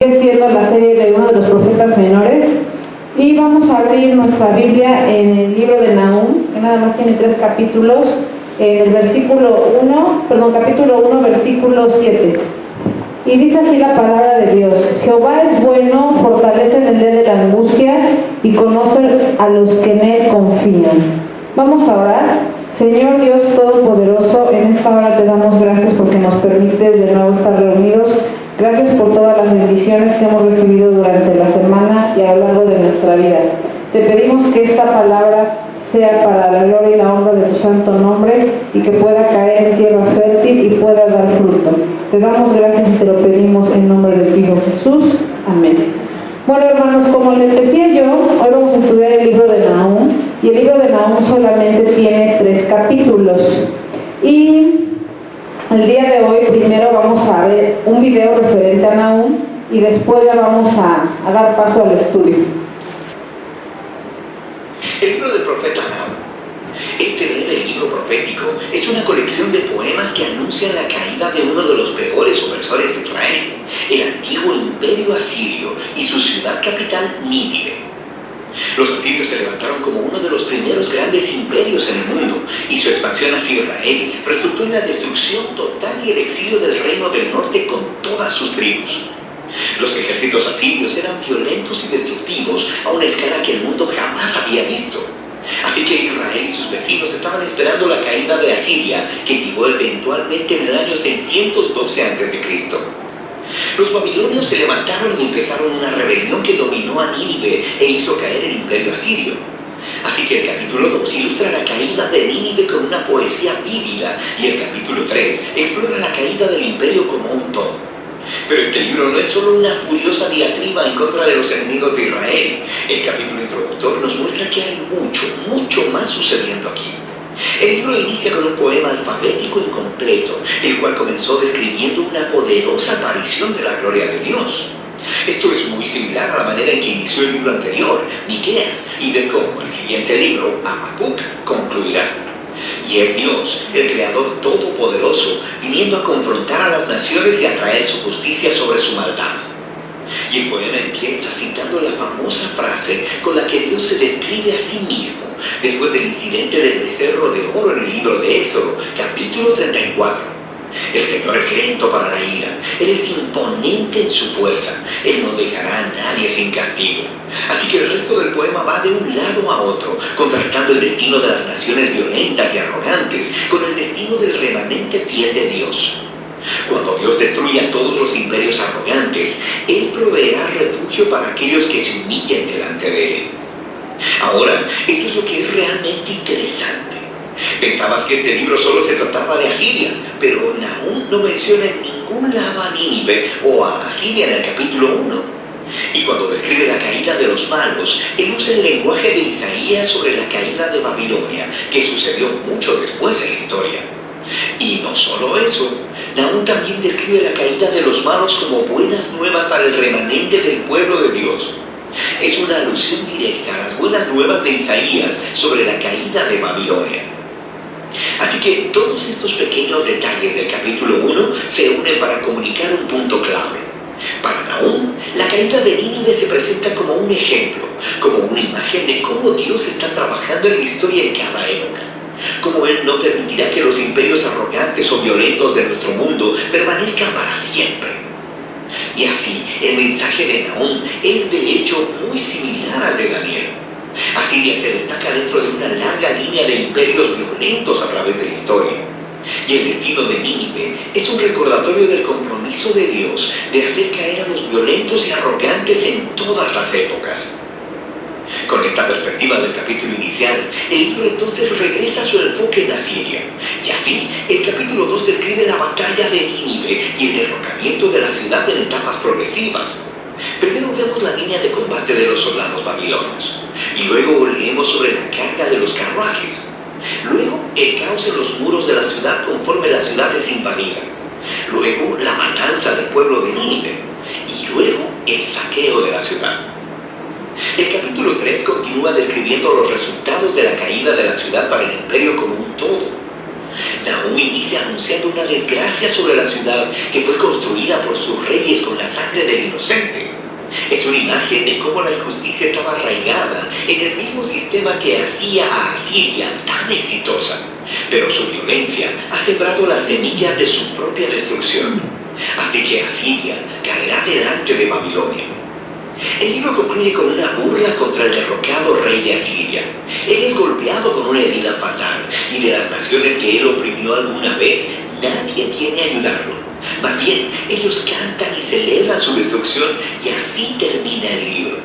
Siendo la serie de uno de los profetas menores, y vamos a abrir nuestra Biblia en el libro de Nahum, que nada más tiene 3 capítulos, el capítulo 1, versículo 7. Y dice así la palabra de Dios: Jehová es bueno, fortalece en el día de la angustia y conoce a los que en él confían. Vamos a orar. Señor Dios Todopoderoso, en esta hora te damos gracias porque nos permites de nuevo estar reunidos. Gracias por todas las bendiciones que hemos recibido durante la semana y a lo largo de nuestra vida. Te pedimos que esta palabra sea para la gloria y la honra de tu santo nombre y que pueda caer en tierra fértil y pueda dar fruto. Te damos gracias y te lo pedimos en nombre de tu Hijo Jesús. Amén. Bueno, hermanos, como les decía yo, hoy vamos a estudiar el libro de Nahum, y el libro de Nahum solamente tiene 3 capítulos. Y el día de hoy primero vamos a ver un video referente a Nahum y después ya vamos a dar paso al estudio. El libro del profeta Nahum. Este breve libro profético es una colección de poemas que anuncian la caída de uno de los peores opresores de Israel, el antiguo imperio asirio y su ciudad capital, Nínive. Los asirios se levantaron como uno de los primeros grandes imperios en el mundo, y su expansión hacia Israel resultó en la destrucción total y el exilio del reino del norte con todas sus tribus. Los ejércitos asirios eran violentos y destructivos a una escala que el mundo jamás había visto. Así que Israel y sus vecinos estaban esperando la caída de Asiria, que llegó eventualmente en el año 612 a.C. Los babilonios se levantaron y empezaron una rebelión que dominó a Nínive e hizo caer el imperio asirio. Así que el capítulo 2 ilustra la caída de Nínive con una poesía vívida, y el capítulo 3 explora la caída del imperio como un todo. Pero este libro no es solo una furiosa diatriba en contra de los enemigos de Israel. El capítulo introductor nos muestra que hay mucho más sucediendo aquí. El libro inicia con un poema alfabético incompleto, el cual comenzó describiendo una poderosa aparición de la gloria de Dios. Esto es muy similar a la manera en que inició el libro anterior, Miqueas, y de cómo el siguiente libro, Habacuc, concluirá. Y es Dios, el Creador Todopoderoso, viniendo a confrontar a las naciones y a traer su justicia sobre su maldad. Y el poema empieza citando la famosa frase con la que Dios se describe a sí mismo después del incidente del becerro de oro en el libro de Éxodo, capítulo 34. El Señor es lento para la ira, Él es imponente en su fuerza, Él no dejará a nadie sin castigo. Así que el resto del poema va de un lado a otro, contrastando el destino de las naciones violentas y arrogantes con el destino del remanente fiel de Dios. Cuando Dios destruya a todos los imperios arrogantes, Él proveerá refugio para aquellos que se humillen delante de Él. Ahora, esto es lo que es realmente interesante. Pensabas que este libro solo se trataba de Asiria, pero Nahum no menciona en ningún lado a Nínive o a Asiria en el capítulo 1. Y cuando describe la caída de los malos, él usa el lenguaje de Isaías sobre la caída de Babilonia, que sucedió mucho después en la historia. Y no solo eso, Nahum también describe la caída de los malos como buenas nuevas para el remanente del pueblo de Dios. Es una alusión directa a las buenas nuevas de Isaías sobre la caída de Babilonia. Así que todos estos pequeños detalles del capítulo 1 se unen para comunicar un punto clave. Para Nahum, la caída de Nínive se presenta como un ejemplo, como una imagen de cómo Dios está trabajando en la historia en cada época. Como Él no permitirá que los imperios arrogantes o violentos de nuestro mundo permanezcan para siempre. Y así, el mensaje de Nahum es de hecho muy similar al de Daniel. Asiria se destaca dentro de una larga línea de imperios violentos a través de la historia. Y el destino de Nínive es un recordatorio del compromiso de Dios de hacer caer a los violentos y arrogantes en todas las épocas. Con esta perspectiva del capítulo inicial, el libro entonces regresa a su enfoque en Asiria. Y así, el capítulo 2 describe la batalla de Nínive y el derrocamiento de la ciudad en etapas progresivas. Primero vemos la línea de combate de los soldados babilonios, y luego leemos sobre la carga de los carruajes. Luego, el caos en los muros de la ciudad conforme la ciudad es invadida. Luego, la matanza del pueblo de Nínive. Y luego, el saqueo de la ciudad. El capítulo 3 continúa describiendo los resultados de la caída de la ciudad para el imperio como un todo. Nahum inicia anunciando una desgracia sobre la ciudad que fue construida por sus reyes con la sangre del inocente. Es una imagen de cómo la injusticia estaba arraigada en el mismo sistema que hacía a Asiria tan exitosa, pero su violencia ha sembrado las semillas de su propia destrucción. Así que Asiria caerá delante de Babilonia. El libro concluye con una burla contra el derrocado rey de Asiria. Él es golpeado con una herida fatal, y de las naciones que él oprimió alguna vez, nadie viene a ayudarlo. Más bien, ellos cantan y celebran su destrucción, y así termina el libro.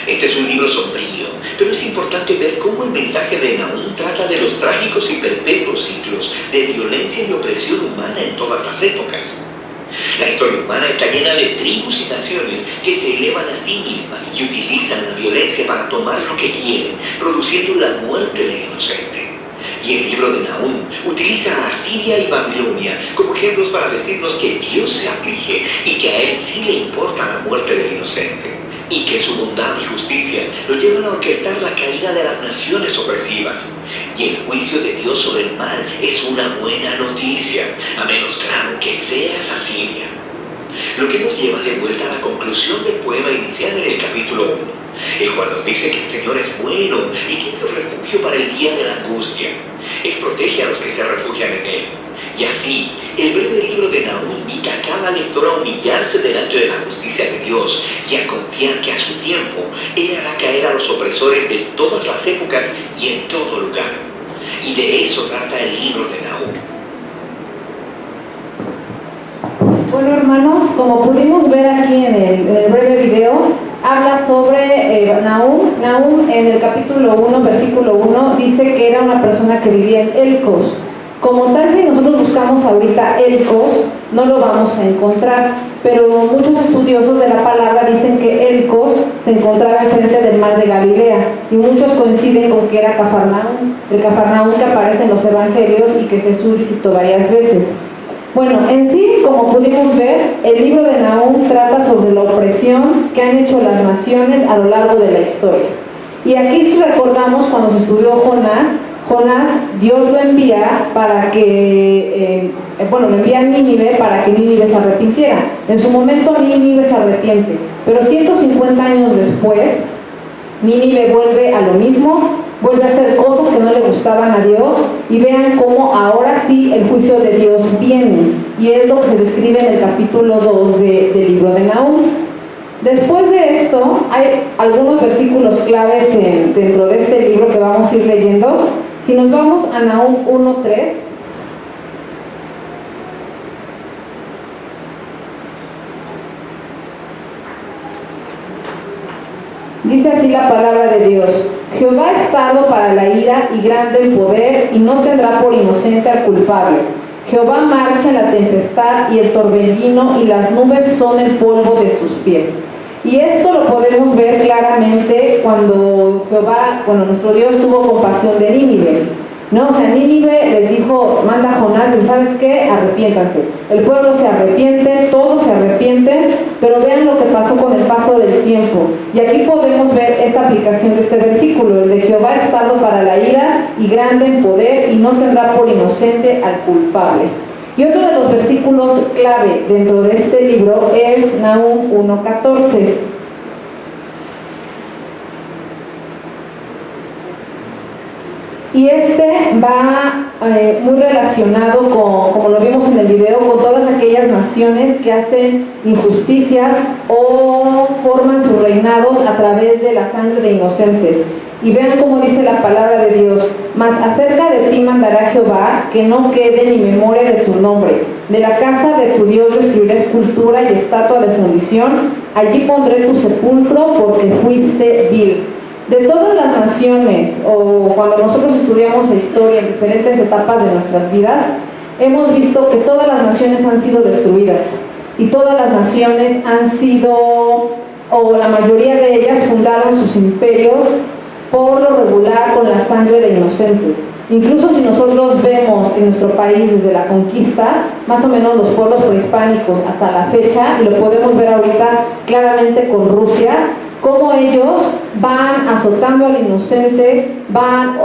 Este es un libro sombrío, pero es importante ver cómo el mensaje de Nahum trata de los trágicos y perpetuos ciclos de violencia y opresión humana en todas las épocas. La historia humana está llena de tribus y naciones que se elevan a sí mismas y utilizan la violencia para tomar lo que quieren, produciendo la muerte del inocente. Y el libro de Nahum utiliza a Asiria y Babilonia como ejemplos para decirnos que Dios se aflige y que a Él sí le importa la muerte del inocente, y que su bondad y justicia lo llevan a orquestar la caída de las naciones opresivas. Y el juicio de Dios sobre el mal es una buena noticia, a menos, claro, que seas Asiria. Lo que nos lleva de vuelta a la conclusión del poema inicial en el capítulo 1, el cual nos dice que el Señor es bueno y que es el refugio para el día de la angustia. Él protege a los que se refugian en Él. Y así, el breve libro de Nahum invita a cada lector a humillarse delante de la justicia de Dios y a confiar que a su tiempo Él hará caer a los opresores de todas las épocas y en todo lugar. Y de eso trata el libro de Nahum. Bueno, hermanos, como pudimos ver aquí en el breve video, habla sobre Nahum. Nahum en el capítulo 1, versículo 1, dice que era una persona que vivía en Elcos. Como tal, si nosotros buscamos ahorita Elcos, no lo vamos a encontrar, pero muchos estudiosos de la palabra dicen que Elcos se encontraba enfrente del mar de Galilea, y muchos coinciden con que era Cafarnaúm, el Cafarnaúm que aparece en los evangelios y que Jesús visitó varias veces. Bueno, en sí, como pudimos ver, el libro de Nahum trata sobre la opresión que han hecho las naciones a lo largo de la historia. Y aquí, si recordamos, cuando se estudió Jonás, Dios lo envía para que, lo envía a Nínive para que Nínive se arrepintiera. En su momento Nínive se arrepiente, pero 150 años después, Nínive vuelve a lo mismo, vuelve a hacer cosas que no le gustaban a Dios, y vean cómo ahora sí el juicio de Dios viene, y es lo que se describe en el capítulo 2 del libro de Nahum. Después de esto, hay algunos versículos claves dentro de este libro que vamos a ir leyendo. Si nos vamos a Nahum 1:3, dice así la palabra de Dios: Jehová es tardo para la ira y grande en poder, y no tendrá por inocente al culpable. Jehová marcha en la tempestad y el torbellino, y las nubes son el polvo de sus pies. Y esto lo podemos ver claramente cuando nuestro Dios tuvo compasión de Nínive, ¿no? O sea, Nínive les dijo, manda a Jonás, ¿sabes qué? Arrepiéntanse. El pueblo se arrepiente, todos se arrepienten, pero vean lo que pasó con el paso del tiempo. Y aquí podemos ver esta aplicación de este versículo, el de Jehová es tardo para la ira y grande en poder, y no tendrá por inocente al culpable. Y otro de los versículos clave dentro de este libro es Nahum 1:14. Y este va muy relacionado como lo vimos en el video, con todas aquellas naciones que hacen injusticias o forman sus reinados a través de la sangre de inocentes. Y vean cómo dice la palabra de Dios: mas acerca de ti mandará Jehová, que no quede ni memoria de tu nombre. De la casa de tu Dios destruiré escultura y estatua de fundición, allí pondré tu sepulcro, porque fuiste vil. De todas las naciones, o cuando nosotros estudiamos la historia en diferentes etapas de nuestras vidas, hemos visto que todas las naciones han sido destruidas, y todas las naciones han sido, o la mayoría de ellas, fundaron sus imperios por lo regular con la sangre de inocentes. Incluso si nosotros vemos en nuestro país desde la conquista, más o menos los pueblos prehispánicos hasta la fecha, y lo podemos ver ahorita claramente con Rusia, cómo ellos van azotando al inocente, van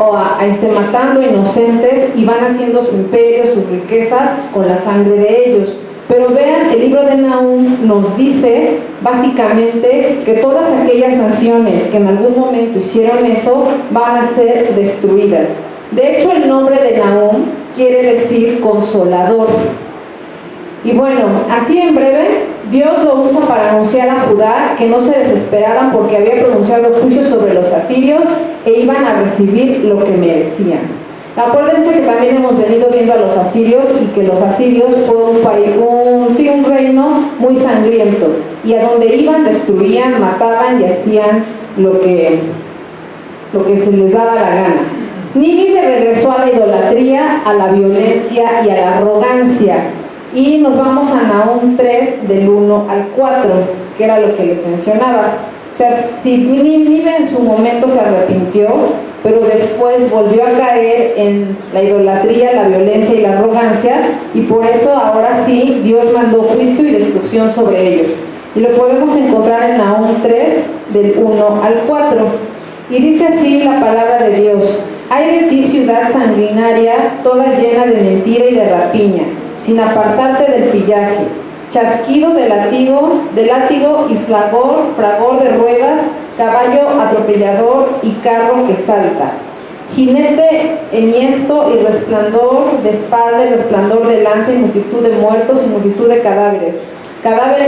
matando inocentes y van haciendo su imperio, sus riquezas con la sangre de ellos. Pero vean, el libro de Nahum nos dice básicamente que todas aquellas naciones que en algún momento hicieron eso van a ser destruidas. De hecho, el nombre de Nahum quiere decir consolador. Y bueno, así en breve, Dios lo usa para anunciar a Judá que no se desesperaran porque había pronunciado juicio sobre los asirios e iban a recibir lo que merecían. Acuérdense que también hemos venido viendo a los asirios y que los asirios fue un reino muy sangriento, y a donde iban destruían, mataban y hacían lo que se les daba la gana. Nínive regresó a la idolatría, a la violencia y a la arrogancia. Y nos vamos a Nahum 3 del 1 al 4, que era lo que les mencionaba. O sea, si Nínive en su momento se arrepintió, pero después volvió a caer en la idolatría, la violencia y la arrogancia, y por eso ahora sí Dios mandó juicio y destrucción sobre ellos. Y lo podemos encontrar en Nahum 3 del 1 al 4. Y dice así la palabra de Dios: «Ay de ti, ciudad sanguinaria, toda llena de mentira y de rapiña, sin apartarte del pillaje, chasquido de látigo y fragor de ruedas, caballo atropellador y carro que salta, jinete enhiesto y resplandor de espada y resplandor de lanza y multitud de muertos y multitud de cadáveres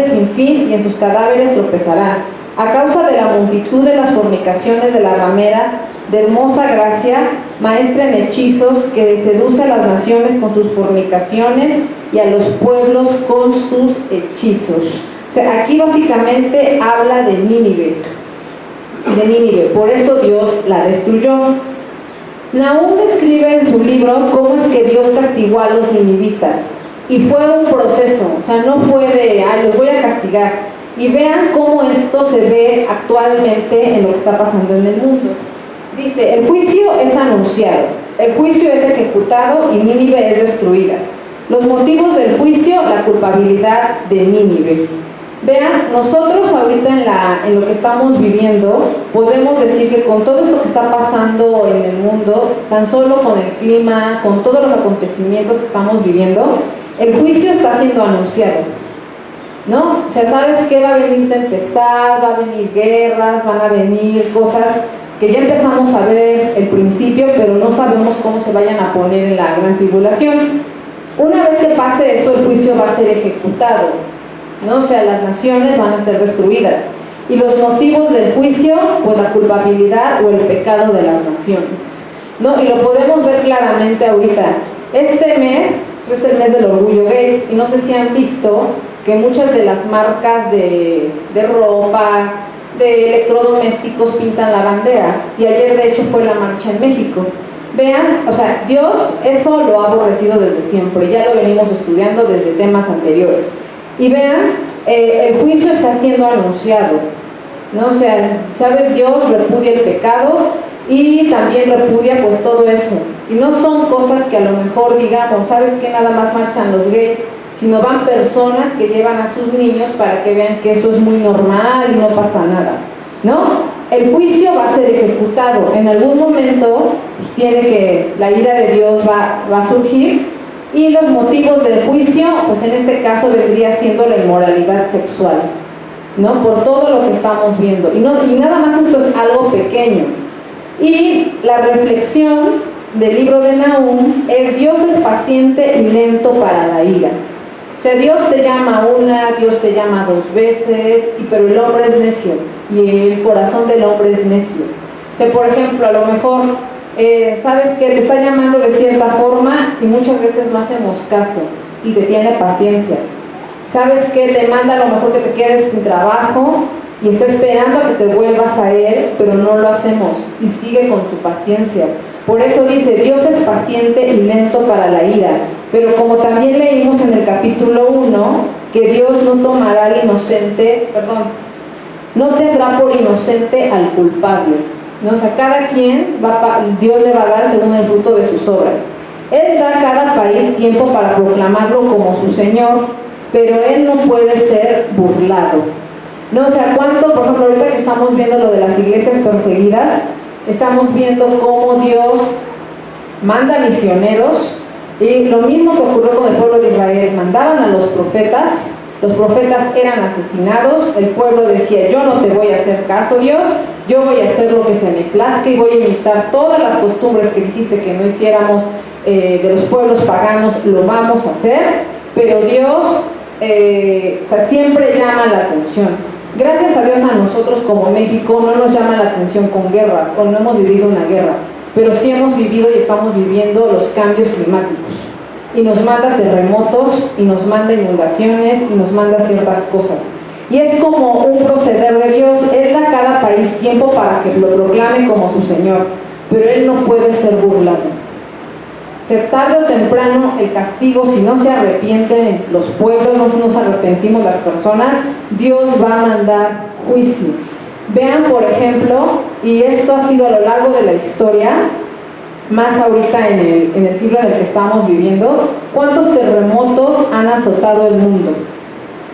sin fin, y en sus cadáveres tropezarán, a causa de la multitud de las fornicaciones de la ramera, de hermosa gracia, maestra en hechizos, que seduce a las naciones con sus fornicaciones y a los pueblos con sus hechizos». O sea, aquí básicamente habla de Nínive, por eso Dios la destruyó. Nahum describe en su libro cómo es que Dios castigó a los ninivitas, y fue un proceso, o sea, no fue de, los voy a castigar. Y vean cómo esto se ve actualmente en lo que está pasando en el mundo. Dice, el juicio es anunciado, el juicio es ejecutado y Nínive es destruida. Los motivos del juicio, la culpabilidad de Nínive. Vean, nosotros ahorita en lo que estamos viviendo, podemos decir que con todo esto que está pasando en el mundo, tan solo con el clima, con todos los acontecimientos que estamos viviendo, el juicio está siendo anunciado, ¿no? O sea, ¿sabes qué? Va a venir tempestad, va a venir guerras, van a venir cosas que ya empezamos a ver el principio, pero no sabemos cómo se vayan a poner en la gran tribulación. Una vez que pase eso, el juicio va a ser ejecutado, ¿no? O sea, las naciones van a ser destruidas. Y los motivos del juicio, pues la culpabilidad o el pecado de las naciones, ¿no? Y lo podemos ver claramente ahorita. Este mes es el mes del orgullo gay, y no sé si han visto que muchas de las marcas de ropa, de electrodomésticos pintan la bandera, y ayer de hecho fue la marcha en México. Vean, o sea, Dios eso lo ha aborrecido desde siempre, ya lo venimos estudiando desde temas anteriores. Y vean, el juicio está siendo anunciado, ¿no? O sea, ¿sabes? Dios repudia el pecado y también repudia pues todo eso. Y no son cosas que a lo mejor digamos, ¿sabes qué? Nada más marchan los gays, sino van personas que llevan a sus niños para que vean que eso es muy normal y no pasa nada, ¿no? El juicio va a ser ejecutado. En algún momento pues, la ira de Dios va a surgir, y los motivos del juicio, pues en este caso vendría siendo la inmoralidad sexual, ¿no? Por todo lo que estamos viendo. Y nada más esto es algo pequeño. Y la reflexión del libro de Nahum es: Dios es paciente y lento para la ira. O sea, Dios te llama una, Dios te llama dos veces, pero el hombre es necio, y el corazón del hombre es necio. O sea, por ejemplo, a lo mejor, sabes que te está llamando de cierta forma y muchas veces no hacemos caso, y te tiene paciencia. Sabes que te manda a lo mejor que te quedes sin trabajo y está esperando a que te vuelvas a él, pero no lo hacemos, y sigue con su paciencia. Por eso dice, Dios es paciente y lento para la ira. Pero como también leímos en el capítulo 1, que Dios no tomará al inocente, no tendrá por inocente al culpable, ¿no? O sea, cada quien Dios le va a dar según el fruto de sus obras. Él da a cada país tiempo para proclamarlo como su Señor, pero Él no puede ser burlado. No, o sea, cuánto, por ejemplo, ahorita que estamos viendo lo de las iglesias perseguidas, estamos viendo cómo Dios manda misioneros, y lo mismo que ocurrió con el pueblo de Israel, mandaban a los profetas eran asesinados, el pueblo decía, yo no te voy a hacer caso, Dios, yo voy a hacer lo que se me plazca y voy a imitar todas las costumbres que dijiste que no hiciéramos de los pueblos paganos, lo vamos a hacer, pero Dios o sea, siempre llama la atención. Gracias a Dios a nosotros como México no nos llama la atención con guerras, o no hemos vivido una guerra, pero sí hemos vivido y estamos viviendo los cambios climáticos, y nos manda terremotos, y nos manda inundaciones, y nos manda ciertas cosas, y es como un proceder de Dios. Él da a cada país tiempo para que lo proclame como su Señor, pero Él no puede ser burlado. O sea, tarde o temprano el castigo, si no se arrepienten los pueblos, no nos arrepentimos las personas, Dios va a mandar juicio. Vean, por ejemplo, y esto ha sido a lo largo de la historia, más ahorita en el siglo en el que estamos viviendo, cuántos terremotos han azotado el mundo,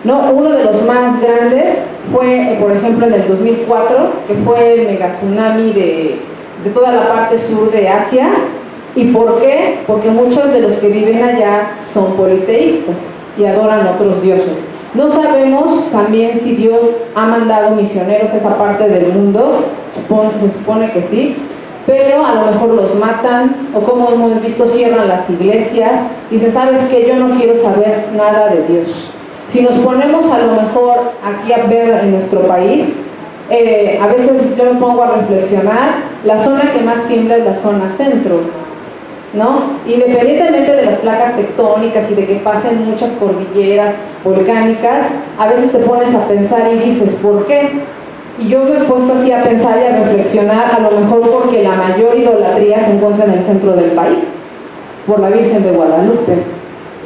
¿no? Uno de los más grandes fue, por ejemplo, en el 2004, que fue el mega tsunami de toda la parte sur de Asia. ¿Y por qué? Porque muchos de los que viven allá son politeístas y adoran a otros dioses. No sabemos también si Dios ha mandado misioneros a esa parte del mundo, se supone que sí, pero a lo mejor los matan, o como hemos visto, cierran las iglesias y dicen, ¿sabes qué? Yo no quiero saber nada de Dios. Si nos ponemos a lo mejor aquí a ver en nuestro país, a veces yo me pongo a reflexionar, la zona que más tiembla es la zona centro, ¿no? Independientemente de las placas tectónicas y de que pasen muchas cordilleras volcánicas, a veces te pones a pensar y dices, ¿por qué? Y yo me he puesto así a pensar y a reflexionar, a lo mejor porque la mayor idolatría se encuentra en el centro del país, por la Virgen de Guadalupe,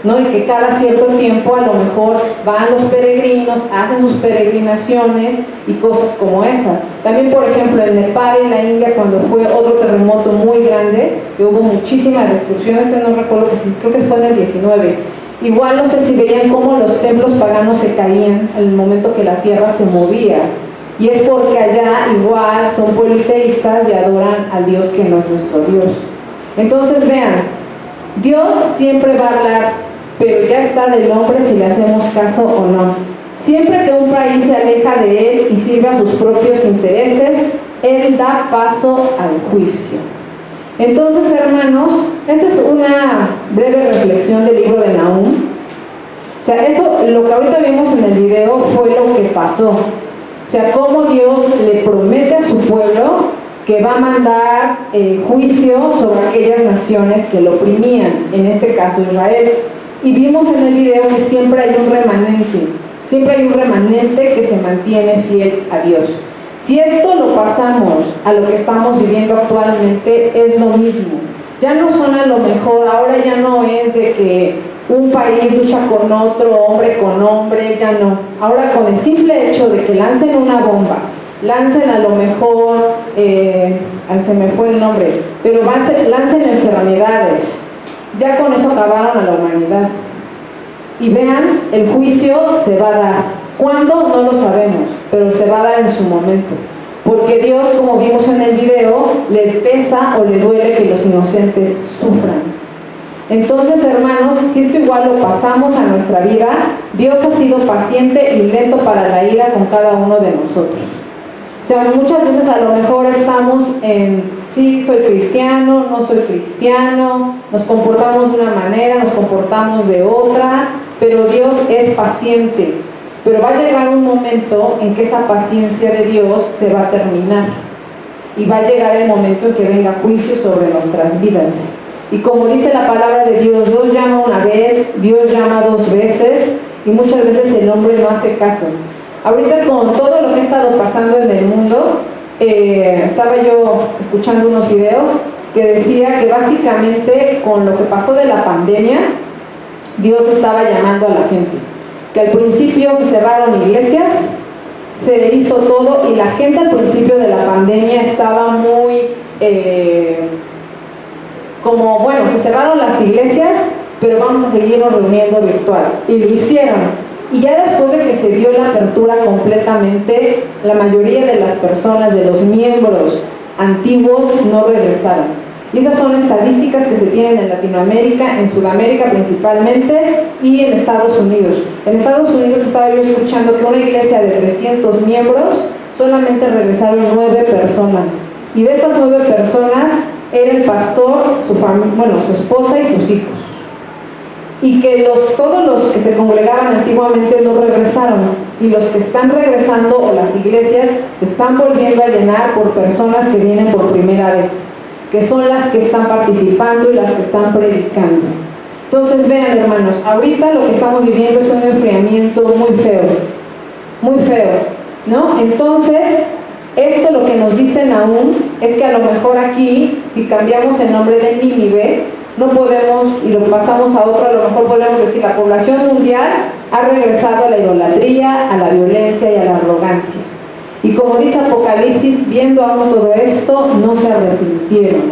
¿no? Y que cada cierto tiempo a lo mejor van los peregrinos, hacen sus peregrinaciones y cosas como esas. También, por ejemplo, en Nepal, en la India, cuando fue otro terremoto muy grande, que hubo muchísima destrucción, no recuerdo, creo que fue en el 19, igual no sé si veían cómo los templos paganos se caían en el momento que la tierra se movía, y es porque allá igual son politeístas y adoran al Dios que no es nuestro Dios. Entonces vean, Dios siempre va a hablar, pero ya está del hombre si le hacemos caso o no. Siempre que un país se aleja de Él y sirve a sus propios intereses, Él da paso al juicio. Entonces, hermanos, esta es una breve reflexión del libro de Nahum. O sea, eso, lo que ahorita vimos en el video fue lo que pasó. O sea, cómo Dios le promete a su pueblo que va a mandar juicio sobre aquellas naciones que lo oprimían, en este caso Israel. Y vimos en el video que siempre hay un remanente que se mantiene fiel a Dios. Si esto lo pasamos a lo que estamos viviendo actualmente, es lo mismo. Ya no son a lo mejor, ahora ya no es de que un país lucha con otro, hombre con hombre, ya no. Ahora con el simple hecho de que lancen una bomba, lancen a lo mejor, se me fue el nombre, pero lancen enfermedades, ya con eso acabaron a la humanidad. Y vean, el juicio se va a dar. ¿Cuándo? No lo sabemos, pero se va a dar en su momento. Porque Dios, como vimos en el video, le pesa o le duele que los inocentes sufran. Entonces, hermanos, si esto igual lo pasamos a nuestra vida, Dios ha sido paciente y lento para la ira con cada uno de nosotros. O sea, muchas veces a lo mejor estamos en, sí, soy cristiano, no soy cristiano, nos comportamos de una manera, nos comportamos de otra, pero Dios es paciente. Pero va a llegar un momento en que esa paciencia de Dios se va a terminar. Y va a llegar el momento en que venga juicio sobre nuestras vidas. Y como dice la palabra de Dios, Dios llama una vez, Dios llama dos veces, y muchas veces el hombre no hace caso. Ahorita con todo lo que ha estado pasando en el mundo, estaba yo escuchando unos videos que decía que básicamente con lo que pasó de la pandemia, Dios estaba llamando a la gente. Que al principio se cerraron iglesias, se hizo todo, y la gente al principio de la pandemia estaba muy, como, bueno, se cerraron las iglesias, pero vamos a seguirnos reuniendo virtual. Y lo hicieron. Y ya después de que se dio la apertura completamente, la mayoría de las personas, de los miembros antiguos, no regresaron. Y esas son estadísticas que se tienen en Latinoamérica, en Sudamérica principalmente, y en Estados Unidos. En Estados Unidos estaba yo escuchando que una iglesia de 300 miembros, solamente regresaron 9 personas. Y de esas 9 personas, era el pastor, su esposa y sus hijos. Y que todos los que se congregaban antiguamente no regresaron, y los que están regresando, o las iglesias, se están volviendo a llenar por personas que vienen por primera vez, que son las que están participando y las que están predicando. Entonces vean, hermanos, ahorita lo que estamos viviendo es un enfriamiento muy feo, ¿no? Entonces, esto lo que nos dice Nahum es que a lo mejor aquí, si cambiamos el nombre de Nínive, no podemos, y lo pasamos a otro, a lo mejor podemos decir, la población mundial ha regresado a la idolatría, a la violencia y a la arrogancia. Y como dice Apocalipsis, viendo aún todo esto, no se arrepintieron.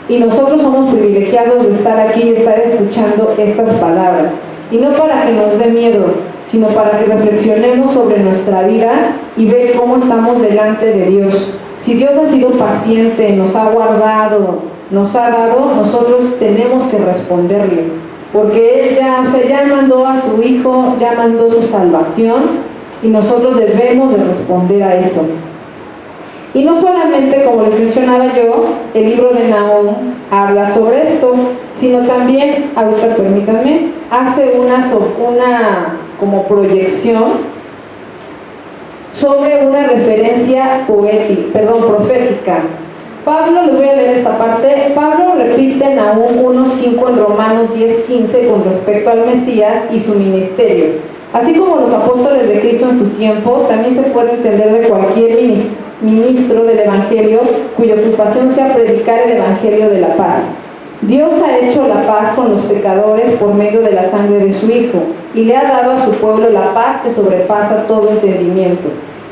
Y nosotros somos privilegiados de estar aquí y estar escuchando estas palabras. Y no para que nos dé miedo, sino para que reflexionemos sobre nuestra vida y ver cómo estamos delante de Dios. Si Dios ha sido paciente, nos ha guardado, nos ha dado, nosotros tenemos que responderle, porque Él ya mandó a su Hijo, ya mandó su salvación, y nosotros debemos de responder a eso. Y no solamente, como les mencionaba yo, el libro de Nahum habla sobre esto, sino también, ahorita permítanme, hace una como proyección sobre una referencia profética. Pablo, les voy a leer esta parte. Pablo repite en Nahum 1:5 en Romanos 10:15 con respecto al Mesías y su ministerio. Así como los apóstoles de Cristo en su tiempo, también se puede entender de cualquier ministro del Evangelio cuya ocupación sea predicar el Evangelio de la paz. Dios ha hecho la paz con los pecadores por medio de la sangre de su Hijo, y le ha dado a su pueblo la paz que sobrepasa todo entendimiento.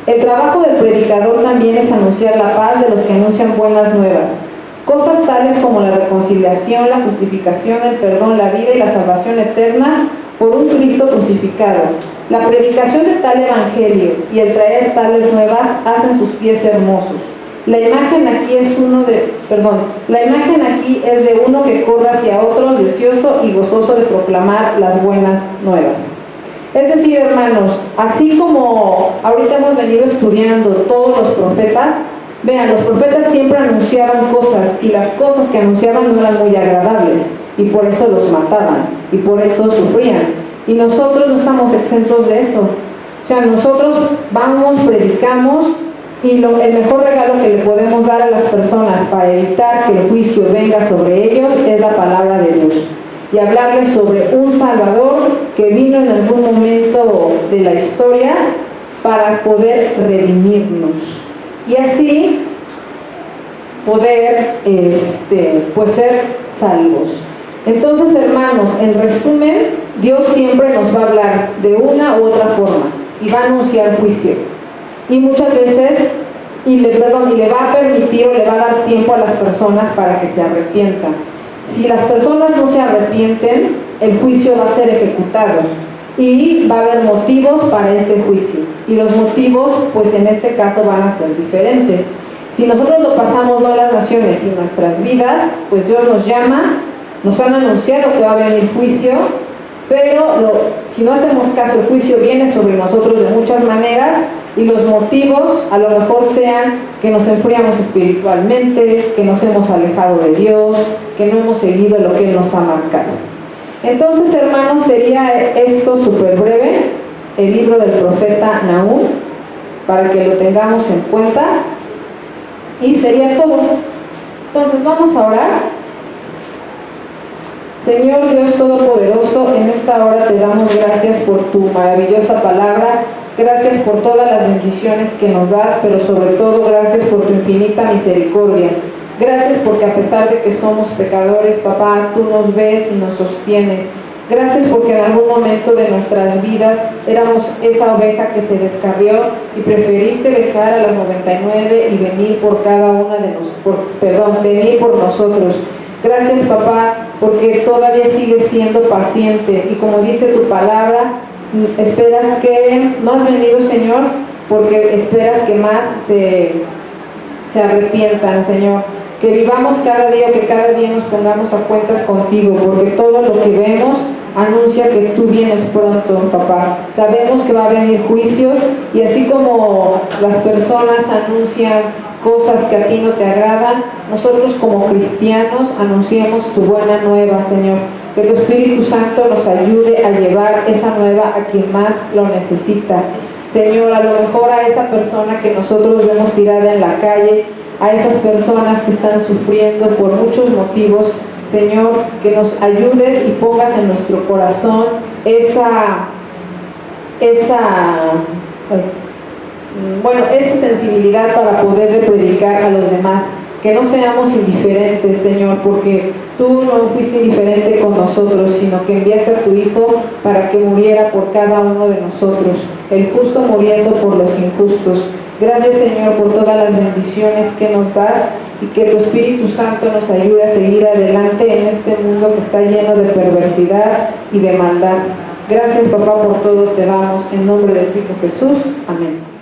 El trabajo del predicador también es anunciar la paz de los que anuncian buenas nuevas. Cosas tales como la reconciliación, la justificación, el perdón, la vida y la salvación eterna por un Cristo crucificado. La predicación de tal evangelio y el traer tales nuevas hacen sus pies hermosos. La imagen aquí es de uno que corre hacia otros, deseoso y gozoso de proclamar las buenas nuevas. Es decir, hermanos, así como ahorita hemos venido estudiando todos los profetas, vean, los profetas siempre anunciaban cosas, y las cosas que anunciaban no eran muy agradables, y por eso los mataban, y por eso sufrían. Y nosotros no estamos exentos de eso. O sea, nosotros vamos, predicamos, y el mejor regalo que le podemos dar a las personas para evitar que el juicio venga sobre ellos es la palabra de Dios. Y hablarles sobre un Salvador que vino en algún momento de la historia para poder redimirnos. Y así poder pues ser salvos. Entonces, hermanos, en resumen, Dios siempre nos va a hablar de una u otra forma y va a anunciar juicio. Y muchas veces, y le va a permitir o le va a dar tiempo a las personas para que se arrepientan. Si las personas no se arrepienten, el juicio va a ser ejecutado y va a haber motivos para ese juicio. Y los motivos, pues en este caso, van a ser diferentes. Si nosotros lo pasamos no a las naciones, sino nuestras vidas, pues Dios nos llama, nos han anunciado que va a venir juicio, pero si no hacemos caso, el juicio viene sobre nosotros de muchas maneras, y los motivos a lo mejor sean que nos enfriamos espiritualmente, que nos hemos alejado de Dios, que no hemos seguido lo que Él nos ha marcado. Entonces, hermanos, sería esto súper breve, el libro del profeta Nahum, para que lo tengamos en cuenta, y sería todo. Entonces vamos a orar. Señor Dios Todopoderoso, en esta hora te damos gracias por tu maravillosa palabra. Gracias por todas las bendiciones que nos das, pero sobre todo gracias por tu infinita misericordia. Gracias porque a pesar de que somos pecadores, papá, tú nos ves y nos sostienes. Gracias porque en algún momento de nuestras vidas éramos esa oveja que se descarrió y preferiste dejar a las 99 y venir por cada una de venir por nosotros. Gracias, papá, porque todavía sigues siendo paciente y como dice tu palabra, esperas que, no has venido, Señor, porque esperas que más se arrepientan, Señor. Que vivamos cada día, que cada día nos pongamos a cuentas contigo, porque todo lo que vemos anuncia que tú vienes pronto, papá. Sabemos que va a venir juicio, y así como las personas anuncian cosas que a ti no te agradan, nosotros como cristianos anunciamos tu buena nueva, Señor. Que tu Espíritu Santo nos ayude a llevar esa nueva a quien más lo necesita. Señor, a lo mejor a esa persona que nosotros vemos tirada en la calle, a esas personas que están sufriendo por muchos motivos, Señor, que nos ayudes y pongas en nuestro corazón esa sensibilidad para poderle predicar a los demás. Que no seamos indiferentes, Señor, porque tú no fuiste indiferente con nosotros, sino que enviaste a tu Hijo para que muriera por cada uno de nosotros, el justo muriendo por los injustos. Gracias, Señor, por todas las bendiciones que nos das, y que tu Espíritu Santo nos ayude a seguir adelante en este mundo que está lleno de perversidad y de maldad. Gracias, papá, por todo te damos, en nombre de tu Hijo Jesús. Amén.